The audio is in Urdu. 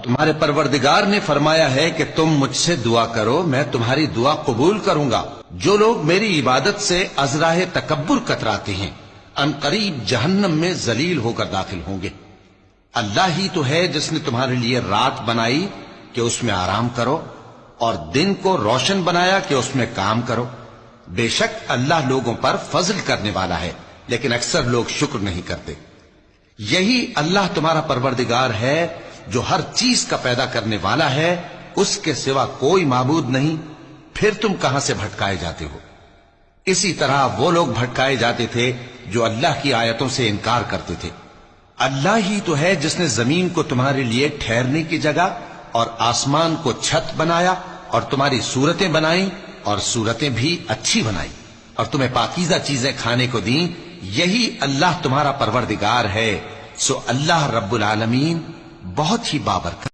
تمہارے پروردگار نے فرمایا ہے کہ تم مجھ سے دعا کرو، میں تمہاری دعا قبول کروں گا۔ جو لوگ میری عبادت سے ازراہ تکبر کتراتے ہیں ان قریب جہنم میں ذلیل ہو کر داخل ہوں گے۔ اللہ ہی تو ہے جس نے تمہارے لیے رات بنائی کہ اس میں آرام کرو، اور دن کو روشن بنایا کہ اس میں کام کرو۔ بے شک اللہ لوگوں پر فضل کرنے والا ہے، لیکن اکثر لوگ شکر نہیں کرتے۔ یہی اللہ تمہارا پروردگار ہے جو ہر چیز کا پیدا کرنے والا ہے، اس کے سوا کوئی معبود نہیں، پھر تم کہاں سے بھٹکائے جاتے ہو؟ اسی طرح وہ لوگ بھٹکائے جاتے تھے جو اللہ کی آیتوں سے انکار کرتے تھے۔ اللہ ہی تو ہے جس نے زمین کو تمہارے لیے ٹھہرنے کی جگہ اور آسمان کو چھت بنایا، اور تمہاری صورتیں بنائیں اور صورتیں بھی اچھی بنائی، اور تمہیں پاکیزہ چیزیں کھانے کو دیں۔ یہی اللہ تمہارا پروردگار ہے، سو اللہ رب العالمین بہت ہی بابرکت